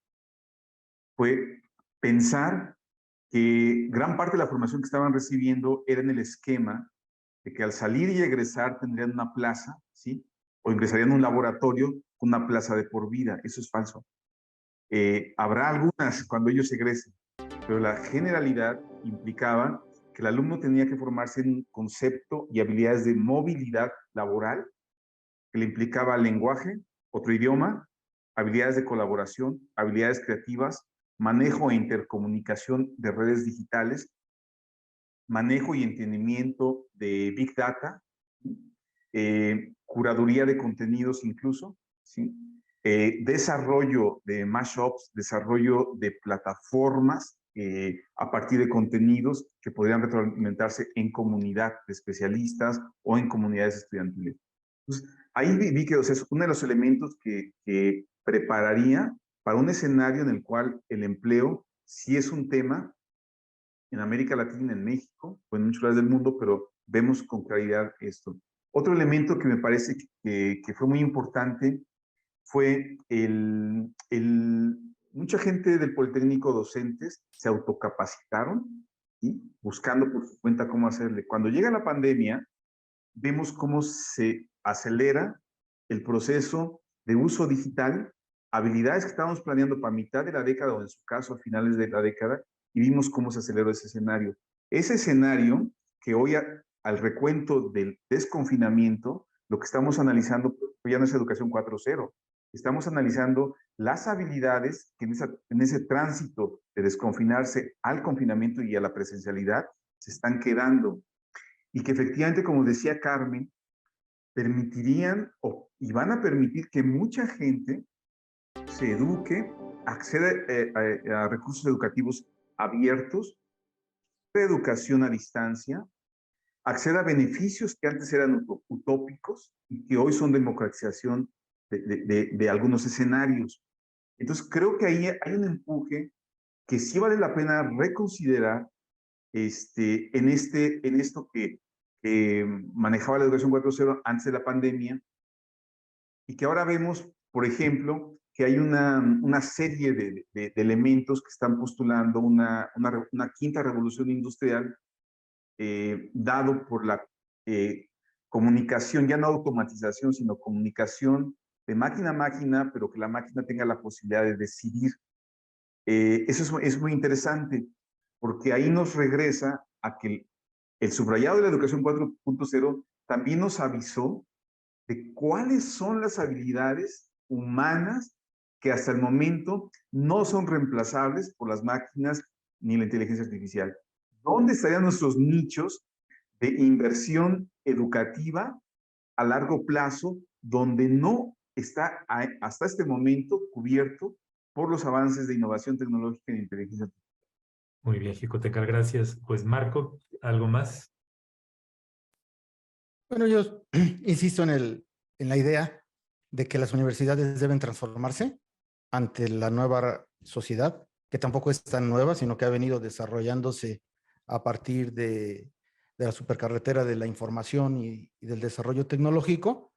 fue pensar que gran parte de la formación que estaban recibiendo era en el esquema de que al salir y egresar tendrían una plaza, ¿sí? O ingresarían a un laboratorio con una plaza de por vida. Eso es falso. Habrá algunas cuando ellos egresen, pero la generalidad implicaba que el alumno tenía que formarse en un concepto y habilidades de movilidad laboral, que le implicaba lenguaje, otro idioma, habilidades de colaboración, habilidades creativas, manejo e intercomunicación de redes digitales, manejo y entendimiento de Big Data, curaduría de contenidos incluso, ¿sí? Desarrollo de mashups, desarrollo de plataformas a partir de contenidos que podrían retroalimentarse en comunidad de especialistas o en comunidades estudiantiles. Entonces, ahí vi que, o sea, es uno de los elementos que prepararía para un escenario en el cual el empleo sí es un tema en América Latina, en México o en muchos lugares del mundo, pero vemos con claridad esto. Otro elemento que me parece que fue muy importante fue mucha gente del Politécnico, docentes, se autocapacitaron, ¿sí? Buscando por su cuenta cómo hacerle. Cuando llega la pandemia, vemos cómo se acelera el proceso de uso digital, habilidades que estábamos planeando para mitad de la década o en su caso a finales de la década, y vimos cómo se aceleró ese escenario. Ese escenario que hoy al recuento del desconfinamiento, lo que estamos analizando pues ya no es educación 4.0, estamos analizando las habilidades que en ese tránsito de desconfinarse al confinamiento y a la presencialidad se están quedando y que efectivamente, como decía Carmen, permitirían y van a permitir que mucha gente se eduque, acceda a recursos educativos abiertos, educación a distancia, acceda a beneficios que antes eran utópicos y que hoy son democratización de algunos escenarios. Entonces, creo que ahí hay un empuje que sí vale la pena reconsiderar en esto que manejaba la educación 4.0 antes de la pandemia y que ahora vemos, por ejemplo, que hay una serie de elementos que están postulando una quinta revolución industrial dado por la comunicación, ya no automatización, sino comunicación de máquina a máquina, pero que la máquina tenga la posibilidad de decidir. Eso es muy interesante, porque ahí nos regresa a que el subrayado de la educación 4.0 también nos avisó de cuáles son las habilidades humanas que hasta el momento no son reemplazables por las máquinas ni la inteligencia artificial. ¿Dónde estarían nuestros nichos de inversión educativa a largo plazo donde no está hasta este momento cubierto por los avances de innovación tecnológica y de inteligencia artificial? Muy bien, Jicotecal, gracias. Pues Marco, ¿algo más? Bueno, yo insisto en la idea de que las universidades deben transformarse ante la nueva sociedad, que tampoco es tan nueva, sino que ha venido desarrollándose a partir de la supercarretera de la información y del desarrollo tecnológico.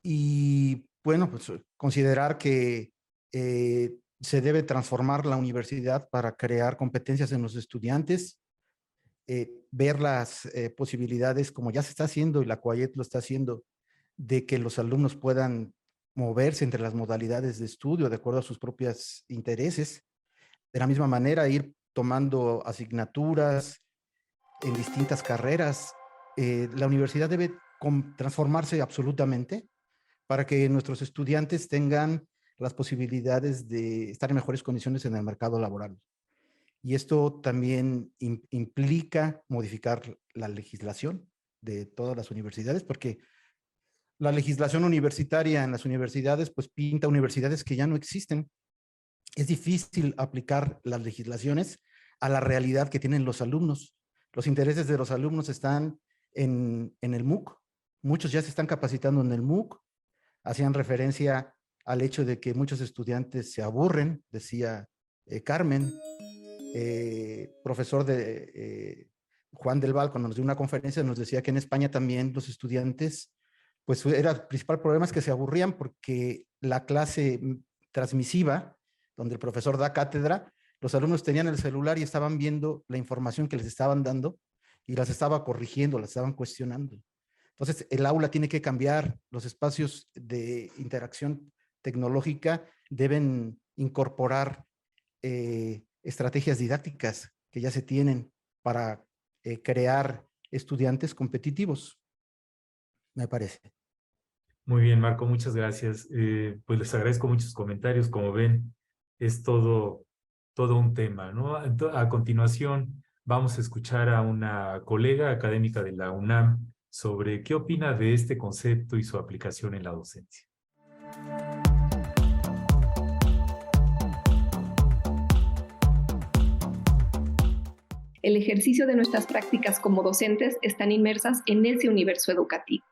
Y bueno, pues considerar que se debe transformar la universidad para crear competencias en los estudiantes, ver las posibilidades, como ya se está haciendo y la COAIET lo está haciendo, de que los alumnos puedan moverse entre las modalidades de estudio de acuerdo a sus propios intereses. De la misma manera, ir tomando asignaturas en distintas carreras. La universidad debe transformarse absolutamente para que nuestros estudiantes tengan las posibilidades de estar en mejores condiciones en el mercado laboral. Y esto también implica modificar la legislación de todas las universidades, porque la legislación universitaria en las universidades pues pinta universidades que ya no existen. Es difícil aplicar las legislaciones a la realidad que tienen los alumnos. Los intereses de los alumnos están en el MOOC. Muchos ya se están capacitando en el MOOC. Hacían referencia al hecho de que muchos estudiantes se aburren, decía Carmen, profesor de Juan del Val, cuando nos dio una conferencia, nos decía que en España también los estudiantes, pues era el principal problema es que se aburrían porque la clase transmisiva, donde el profesor da cátedra, los alumnos tenían el celular y estaban viendo la información que les estaban dando y las estaba corrigiendo, las estaban cuestionando. Entonces, el aula tiene que cambiar, los espacios de interacción tecnológica deben incorporar estrategias didácticas que ya se tienen para crear estudiantes competitivos, me parece. Muy bien, Marco, muchas gracias. Pues les agradezco muchos comentarios. Como ven, es todo un tema, ¿no? A continuación, vamos a escuchar a una colega académica de la UNAM sobre qué opina de este concepto y su aplicación en la docencia. El ejercicio de nuestras prácticas como docentes están inmersas en ese universo educativo.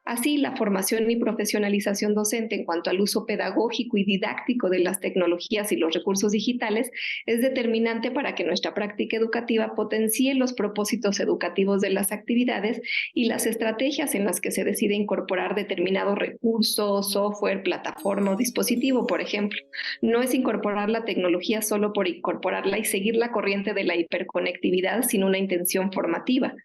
Así, la formación y profesionalización docente en cuanto al uso pedagógico y didáctico de las tecnologías y los recursos digitales es determinante para que nuestra práctica educativa potencie los propósitos educativos de las actividades y las estrategias en las que se decide incorporar determinado recurso, software, plataforma o dispositivo, por ejemplo. No es incorporar la tecnología solo por incorporarla y seguir la corriente de la hiperconectividad sin una intención formativa,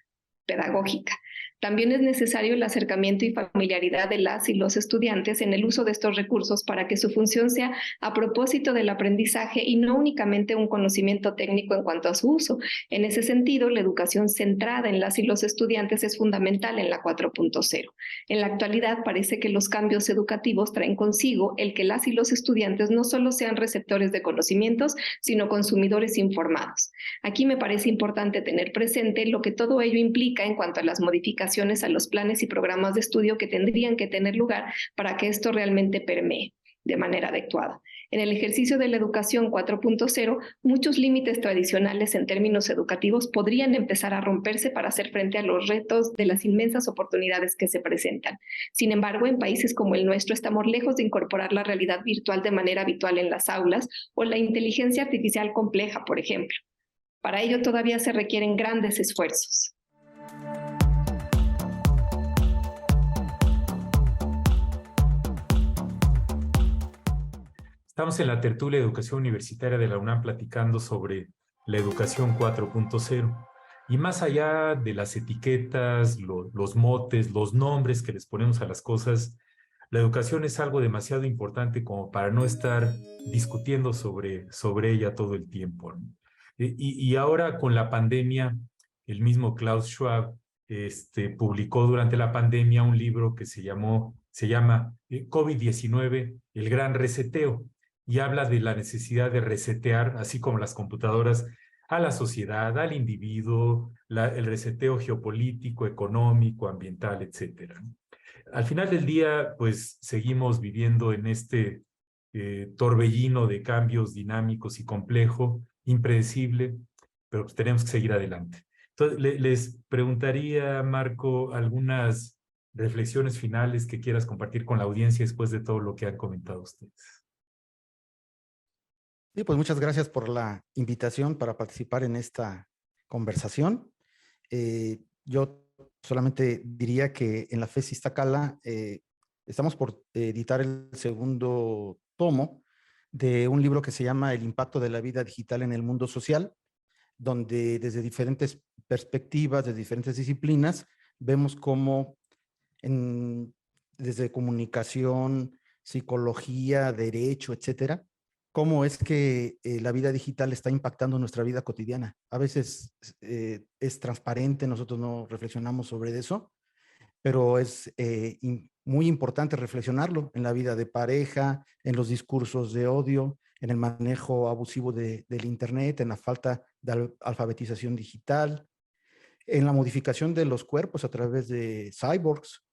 pedagógica. También es necesario el acercamiento y familiaridad de las y los estudiantes en el uso de estos recursos para que su función sea a propósito del aprendizaje y no únicamente un conocimiento técnico en cuanto a su uso. En ese sentido, la educación centrada en las y los estudiantes es fundamental en la 4.0. En la actualidad parece que los cambios educativos traen consigo el que las y los estudiantes no solo sean receptores de conocimientos, sino consumidores informados. Aquí me parece importante tener presente lo que todo ello implica en cuanto a las modificaciones a los planes y programas de estudio que tendrían que tener lugar para que esto realmente permee de manera adecuada. En el ejercicio de la educación 4.0, muchos límites tradicionales en términos educativos podrían empezar a romperse para hacer frente a los retos de las inmensas oportunidades que se presentan. Sin embargo, en países como el nuestro estamos lejos de incorporar la realidad virtual de manera habitual en las aulas o la inteligencia artificial compleja, por ejemplo. Para ello todavía se requieren grandes esfuerzos. Estamos en la tertulia de educación universitaria de la UNAM platicando sobre la educación 4.0. Y más allá de las etiquetas, los motes, los nombres que les ponemos a las cosas, la educación es algo demasiado importante como para no estar discutiendo sobre ella todo el tiempo, ¿no? Y ahora con la pandemia, el mismo Klaus Schwab publicó durante la pandemia un libro que se llama COVID-19, el gran reseteo, y habla de la necesidad de resetear, así como las computadoras, a la sociedad, al individuo, el reseteo geopolítico, económico, ambiental, etcétera. Al final del día, pues seguimos viviendo en este torbellino de cambios dinámicos y complejo, impredecible, pero pues tenemos que seguir adelante. Entonces, les preguntaría, Marco, algunas reflexiones finales que quieras compartir con la audiencia después de todo lo que han comentado ustedes. Sí, pues muchas gracias por la invitación para participar en esta conversación. Yo solamente diría que en la FES Iztacala estamos por editar el segundo tomo de un libro que se llama El impacto de la vida digital en el mundo social, donde desde diferentes perspectivas, de diferentes disciplinas, vemos cómo desde comunicación, psicología, derecho, etcétera, cómo es que la vida digital está impactando nuestra vida cotidiana. A veces es transparente, nosotros no reflexionamos sobre eso, pero es muy importante reflexionarlo en la vida de pareja, en los discursos de odio, en el manejo abusivo del Internet, en la falta de alfabetización digital, en la modificación de los cuerpos a través de cyborgs.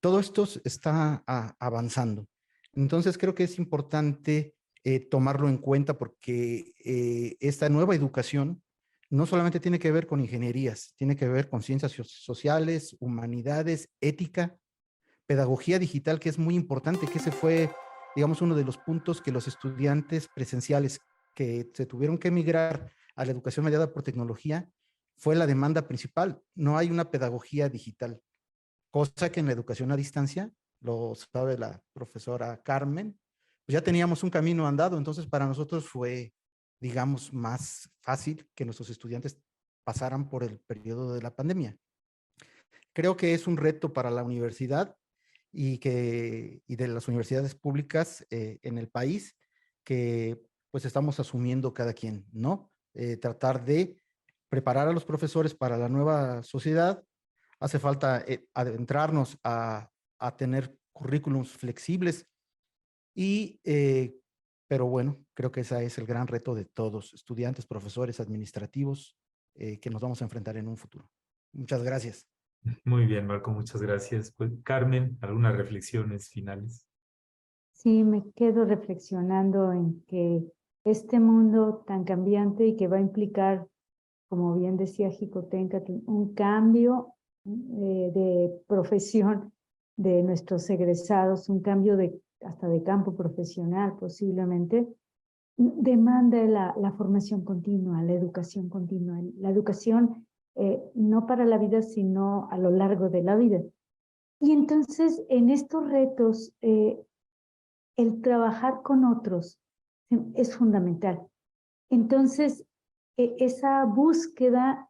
Todo esto está avanzando. Entonces creo que es importante tomarlo en cuenta porque esta nueva educación no solamente tiene que ver con ingenierías, tiene que ver con ciencias sociales, humanidades, ética, pedagogía digital, que es muy importante, que ese fue, digamos, uno de los puntos que los estudiantes presenciales que se tuvieron que emigrar a la educación mediada por tecnología, fue la demanda principal. No hay una pedagogía digital, cosa que en la educación a distancia, lo sabe la profesora Carmen, pues ya teníamos un camino andado, entonces para nosotros fue, digamos, más fácil que nuestros estudiantes pasaran por el periodo de la pandemia. Creo que es un reto para la universidad y de las universidades públicas en el país que pues estamos asumiendo cada quien, ¿no? Tratar de preparar a los profesores para la nueva sociedad. Hace falta adentrarnos a tener currículums flexibles pero bueno, creo que ese es el gran reto de todos, estudiantes, profesores, administrativos, que nos vamos a enfrentar en un futuro. Muchas gracias. Muy bien, Marco, muchas gracias. Pues, Carmen, ¿algunas reflexiones finales? Sí, me quedo reflexionando en que este mundo tan cambiante y que va a implicar como bien decía Jicoténcatl, un cambio de profesión de nuestros egresados, un cambio hasta de campo profesional posiblemente, demanda la formación continua, la educación continua, la educación no para la vida, sino a lo largo de la vida. Y entonces, en estos retos, el trabajar con otros es fundamental. Entonces, esa búsqueda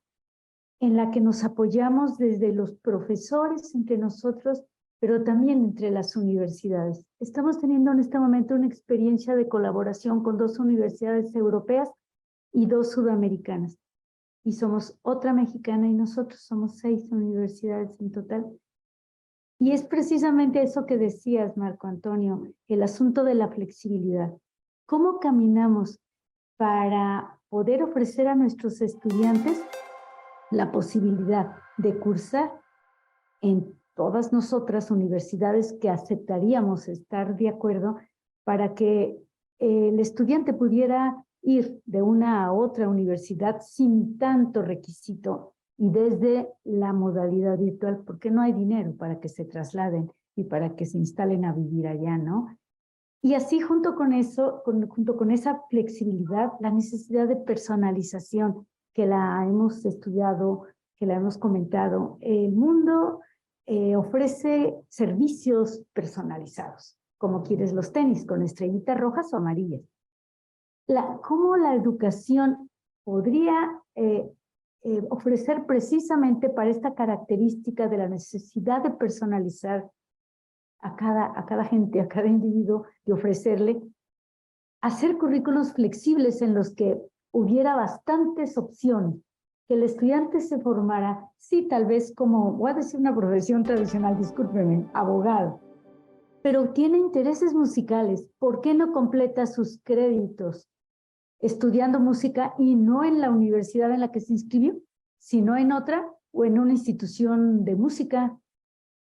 en la que nos apoyamos desde los profesores, entre nosotros, pero también entre las universidades. Estamos teniendo en este momento una experiencia de colaboración con 2 universidades europeas y 2 sudamericanas. Y somos otra mexicana y nosotros somos 6 universidades en total. Y es precisamente eso que decías, Marco Antonio, el asunto de la flexibilidad. ¿Cómo caminamos para poder ofrecer a nuestros estudiantes la posibilidad de cursar en todas nosotras universidades que aceptaríamos estar de acuerdo para que el estudiante pudiera ir de una a otra universidad sin tanto requisito y desde la modalidad virtual, porque no hay dinero para que se trasladen y para que se instalen a vivir allá, ¿no? Y así junto con eso, junto con esa flexibilidad, la necesidad de personalización que la hemos estudiado, que la hemos comentado. El mundo ofrece servicios personalizados, como quieres los tenis, con estrellitas rojas o amarillas. ¿Cómo la educación podría ofrecer precisamente para esta característica de la necesidad de personalizar a cada gente, a cada individuo, de ofrecerle, hacer currículos flexibles en los que hubiera bastantes opciones, que el estudiante se formara, sí, tal vez como, voy a decir una profesión tradicional, discúlpeme, abogado, pero tiene intereses musicales, ¿por qué no completa sus créditos estudiando música y no en la universidad en la que se inscribió, sino en otra o en una institución de música?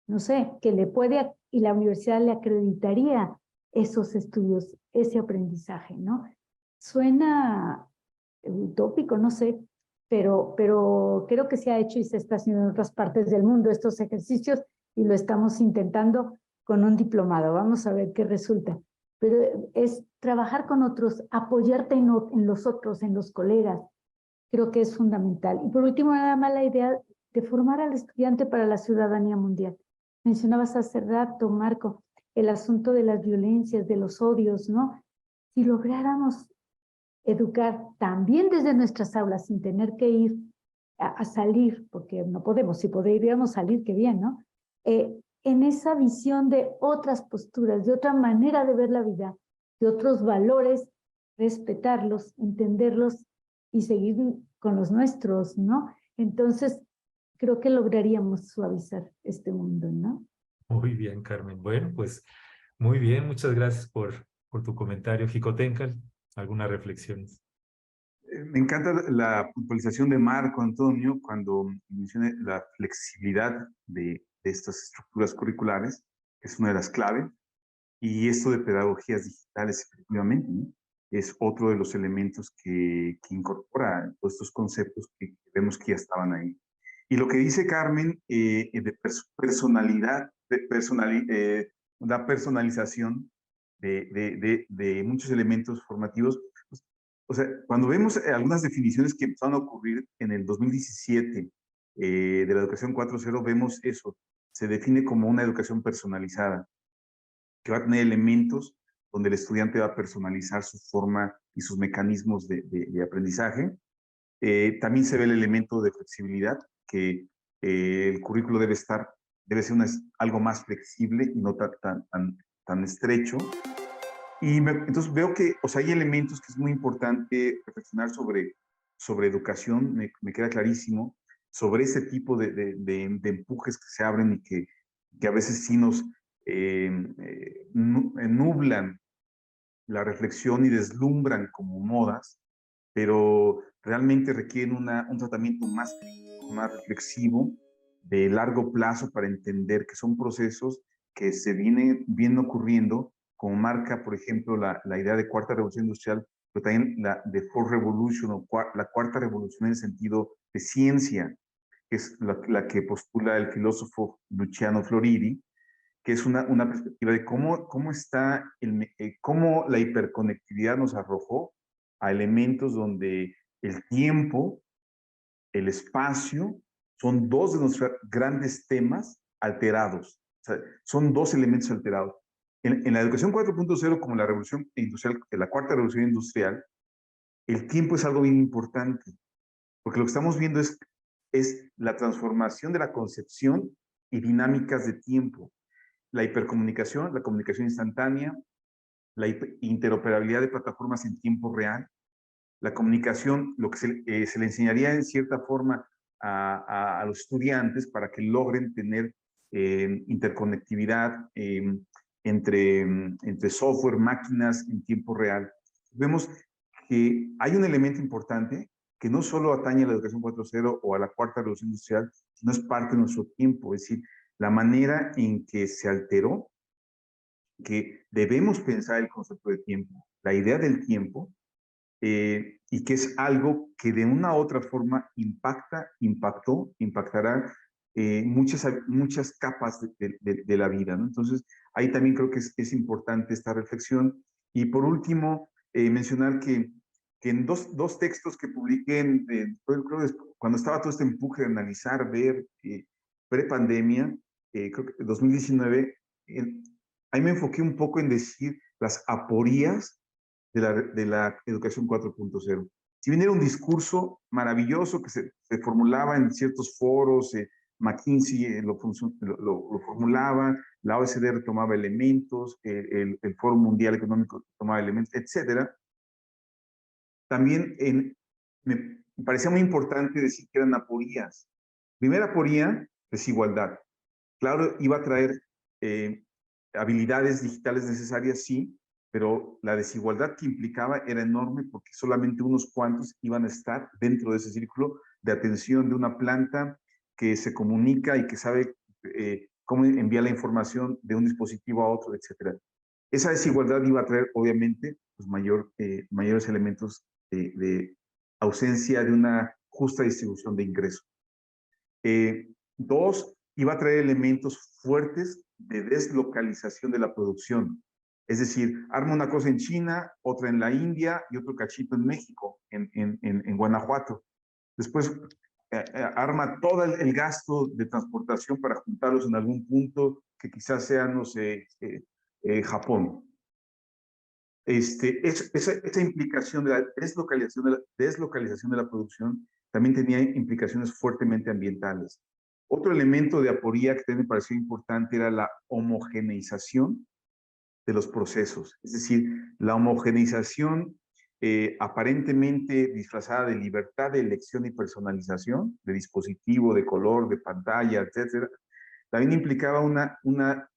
No sé, que le puede, y la universidad le acreditaría esos estudios, ese aprendizaje, ¿no? Suena utópico, no sé, pero creo que se ha hecho y se está haciendo en otras partes del mundo estos ejercicios y lo estamos intentando con un diplomado. Vamos a ver qué resulta. Pero es trabajar con otros, apoyarte en los otros, en los colegas, creo que es fundamental. Y por último, nada más la idea de formar al estudiante para la ciudadanía mundial. Mencionabas hace rato, Marco, el asunto de las violencias, de los odios, ¿no? Si lográramos educar también desde nuestras aulas, sin tener que ir a salir, porque no podemos, si podríamos salir, qué bien, ¿no? En esa visión de otras posturas, de otra manera de ver la vida, de otros valores, respetarlos, entenderlos y seguir con los nuestros, ¿no? Entonces, creo que lograríamos suavizar este mundo, ¿no? Muy bien, Carmen. Bueno, pues muy bien, muchas gracias por tu comentario. Jicoténcatl, ¿algunas reflexiones? Me encanta la puntualización de Marco Antonio cuando menciona la flexibilidad de estas estructuras curriculares, que es una de las claves, y esto de pedagogías digitales, efectivamente, ¿no? Es otro de los elementos que incorpora todos estos conceptos que vemos que ya estaban ahí. Y lo que dice Carmen de personalidad, la personalización de muchos elementos formativos, pues, o sea, cuando vemos algunas definiciones que empezaron a ocurrir en el 2017 de la educación 4.0, vemos eso, se define como una educación personalizada, que va a tener elementos donde el estudiante va a personalizar su forma y sus mecanismos de aprendizaje. También se ve el elemento de flexibilidad, que el currículo debe ser algo más flexible y no tan estrecho. Y entonces veo que, o sea, hay elementos que es muy importante reflexionar sobre educación, me queda clarísimo, sobre ese tipo de empujes que se abren y que a veces sí nos nublan la reflexión y deslumbran como modas, pero realmente requieren un tratamiento más reflexivo, de largo plazo, para entender que son procesos que vienen ocurriendo, como marca, por ejemplo, la idea de cuarta revolución industrial pero también la The Fourth Revolution o la cuarta revolución en el sentido de ciencia, que es la que postula el filósofo Luciano Floridi, que es una perspectiva de cómo la hiperconectividad nos arrojó a elementos donde el tiempo, el espacio, son dos de nuestros grandes temas alterados. O sea, son dos elementos alterados. En la educación 4.0, como la revolución industrial, la cuarta revolución industrial, el tiempo es algo bien importante, porque lo que estamos viendo es la transformación de la concepción y dinámicas de tiempo. La hipercomunicación, la comunicación instantánea, la interoperabilidad de plataformas en tiempo real, la comunicación, lo que se le enseñaría en cierta forma a los estudiantes para que logren tener interconectividad entre software, máquinas en tiempo real. Vemos que hay un elemento importante que no solo atañe a la educación 4.0 o a la cuarta revolución industrial, sino es parte de nuestro tiempo, es decir, la manera en que se alteró, que debemos pensar el concepto de tiempo, la idea del tiempo, y que es algo que de una u otra forma impactará muchas capas de la vida, ¿no? Entonces, ahí también creo que es importante esta reflexión. Y por último, mencionar que en dos textos que publiqué, creo que cuando estaba todo este empuje de analizar, ver, pre-pandemia, creo que 2019, ahí me enfoqué un poco en decir las aporías de la educación 4.0. Si bien era un discurso maravilloso que se formulaba en ciertos foros, McKinsey lo formulaba, la OECD retomaba elementos, el Foro Mundial Económico tomaba elementos, etcétera. También me parecía muy importante decir que eran aporías. Primera aporía, desigualdad. Claro, iba a traer habilidades digitales necesarias, sí, pero la desigualdad que implicaba era enorme porque solamente unos cuantos iban a estar dentro de ese círculo de atención de una planta que se comunica y que sabe cómo enviar la información de un dispositivo a otro, etc. Esa desigualdad iba a traer, obviamente, pues mayores elementos de ausencia de una justa distribución de ingresos. Dos, iba a traer elementos fuertes de deslocalización de la producción. Es decir, arma una cosa en China, otra en la India y otro cachito en México, en Guanajuato. Después arma todo el gasto de transportación para juntarlos en algún punto que quizás sea, no sé, Japón. Esa implicación de la deslocalización de la producción también tenía implicaciones fuertemente ambientales. Otro elemento de aporía que también me pareció importante era la homogeneización de los procesos, es decir, la homogeneización aparentemente disfrazada de libertad de elección y personalización, de dispositivo, de color, de pantalla, etcétera. También implicaba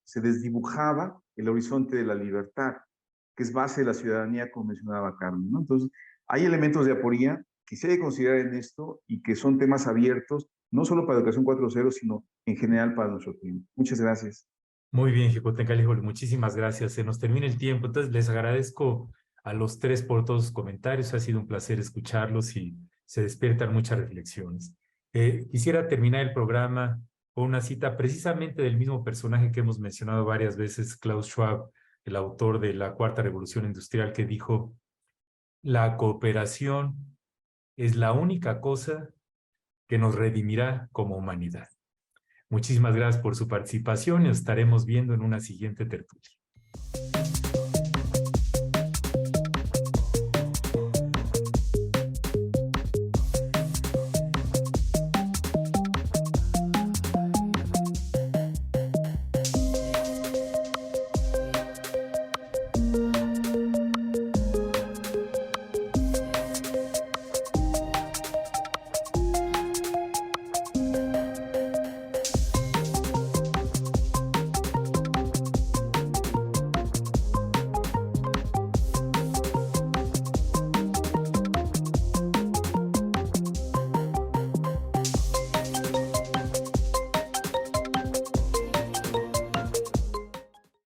se desdibujaba el horizonte de la libertad, que es base de la ciudadanía, como mencionaba Carmen, ¿no? Entonces, hay elementos de aporía que se debe considerar en esto y que son temas abiertos, no solo para Educación 4.0, sino en general para nuestro tiempo. Muchas gracias. Muy bien, Xicotencalli, muchísimas gracias. Se nos termina el tiempo, entonces les agradezco a los tres por todos sus comentarios. Ha sido un placer escucharlos y se despiertan muchas reflexiones. Quisiera terminar el programa con una cita precisamente del mismo personaje que hemos mencionado varias veces, Klaus Schwab, el autor de la Cuarta Revolución Industrial, que dijo: la cooperación es la única cosa que nos redimirá como humanidad. Muchísimas gracias por su participación y nos estaremos viendo en una siguiente tertulia.